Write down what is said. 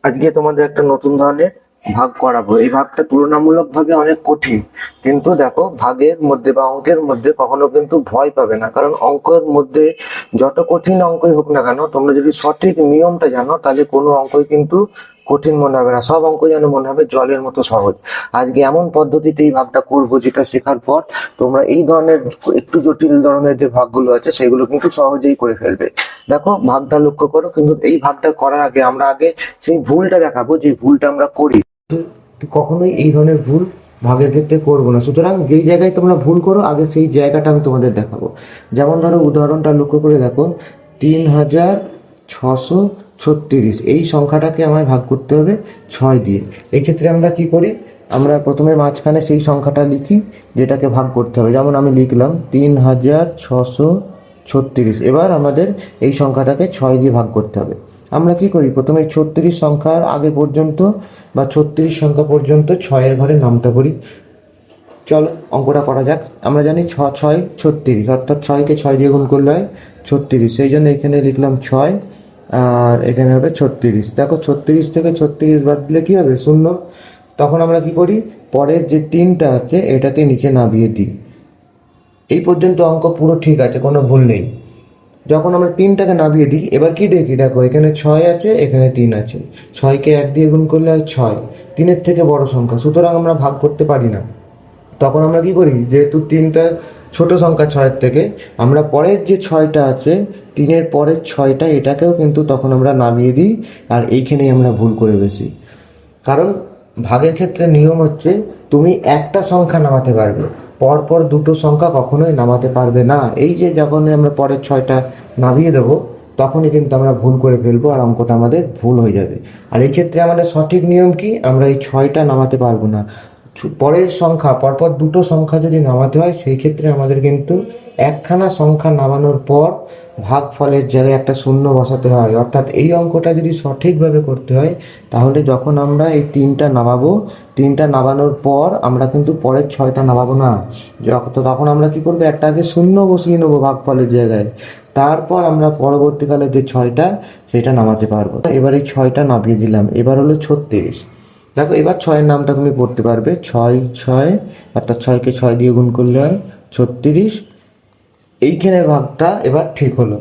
আজকে তোমাদের একটা নতুন ধরনের ভাগ করাবো। এই ভাগটা তুলনামূলকভাবে অনেক কঠিন, কিন্তু দেখো ভাগের মধ্যে বা অঙ্কের মধ্যে কখনো কিন্তু ভয় পাবে না, কারণ অঙ্কের মধ্যে যত কঠিন অঙ্কই হোক না কেন, তোমরা যদি সঠিক নিয়মটা জানো তাহলে কোনো অঙ্কই কিন্তু কঠিন মনে হবে না, সব অঙ্ক যেন মনে হবে জলের মতো সহজ। আজকে এমন পদ্ধতিতে এই ভাগটা করবো যেটা শেখার পর তোমরা এই ধরনের একটু জটিল ধরনের যে ভাগগুলো আছে সেগুলো কিন্তু সহজেই করে ফেলবে। দেখো ভাগটা লক্ষ্য করো, কিন্তু এই ভাগটা করার আগে আমরা আগে সেই ভুলটা দেখাবো যে ভুলটা আমরা করি। কখনোই এই ধরনের ভুল ভাগের ক্ষেত্রে করবো না, সুতরাং যেই জায়গায় তোমরা ভুল করো আগে সেই জায়গাটা আমি তোমাদের দেখাবো। যেমন ধরো উদাহরণটা লক্ষ্য করে দেখো, 3636, এই সংখ্যাটাকে আমায় ভাগ করতে হবে 6 দিয়ে। এক্ষেত্রে আমরা কি করি, আমরা প্রথমে মাঝখানে সেই সংখ্যাটা লিখি যেটাকে ভাগ করতে হবে। যেমন আমি লিখলাম 3636। এবার আমাদের এই সংখ্যাটাকে 6 দিয়ে ভাগ করতে হবে। আমরা কি করি, প্রথমে 36 সংখ্যার আগে পর্যন্ত বা 36 সংখ্যা পর্যন্ত 6-এর ঘরে নামটা পড়ি। চলো অঙ্কটা করা যাক। আমরা জানি 6×6 = 36, অর্থাৎ 6কে 6 দিয়ে গুণ করলে হয় 36, সেই জন্য এখানে লিখলাম 6 আর এখানে হবে 36। দেখো 36 থেকে 36 বাদ দিলে কি হবে, 0। তখন আমরা কি করি, পরের যে 3টা আছে এটাকে নিচে নামিয়ে দিই। এই পর্যন্ত অঙ্ক পুরো ঠিক আছে, কোনো ভুল নেই। যখন আমরা 3টাকে নামিয়ে দিই, এবার কি দেখি, দেখো এখানে 6 আছে, এখানে 3 আছে। 6কে 1 দিয়ে গুণ করলে হয় 6, 3-এর থেকে বড় সংখ্যা, সুতরাং আমরা ভাগ করতে পারি না। তখন আমরা কি করি, যেহেতু 3টা ছোট সংখ্যা 6-এর থেকে, আমরা পরের যে 6টা আছে, 3-এর পরের 6টা, এটাকেও কিন্তু তখন আমরা নামিয়ে দিই। আর এইখানেই আমরা ভুল করে বেশি, কারণ ভাগের ক্ষেত্রে নিয়ম হচ্ছে তুমি একটা সংখ্যা নামাতে পারবে, পরপর দুটো সংখ্যা কখনোই নামাতে পারবে না। এই যে যখন আমরা পরের 6টা নামিয়ে দেবো, তখনই কিন্তু আমরা ভুল করে ফেলবো আর অঙ্কটা আমাদের ভুল হয়ে যাবে। আর এই ক্ষেত্রে আমাদের সঠিক নিয়ম কি, আমরা এই 6টা নামাতে পারবো না। পরের সংখ্যা, পরপর দুটো সংখ্যা যদি নামাতে হয়, সেই ক্ষেত্রে আমাদের কিন্তু একখানা সংখ্যা নামানোর পর ভাগফলের জায়গায় একটা শূন্য বসাতে হয়। অর্থাৎ এই অঙ্কটা যদি সঠিকভাবে করতে হয়, তাহলে যখন আমরা এই 3টা নামাবো, 3টা নামানোর পর আমরা কিন্তু পরের 6টা নামাবো না। তখন আমরা কি করবো, একটা আগে শূন্য বসিয়ে নেবো ভাগফলের জায়গায়, তারপর আমরা পরবর্তীকালে যে 6টা সেটা নামাতে পারবো। এবার এই 6টা নামিয়ে দিলাম, এবার হলো 36। দেখো এবার 6-এর নামটা তুমি পড়তে পারবে, 6×6, অর্থাৎ 6কে 6 দিয়ে গুণ করলে হয় 36। এইখানের ভাগটা এবার ঠিক হলো।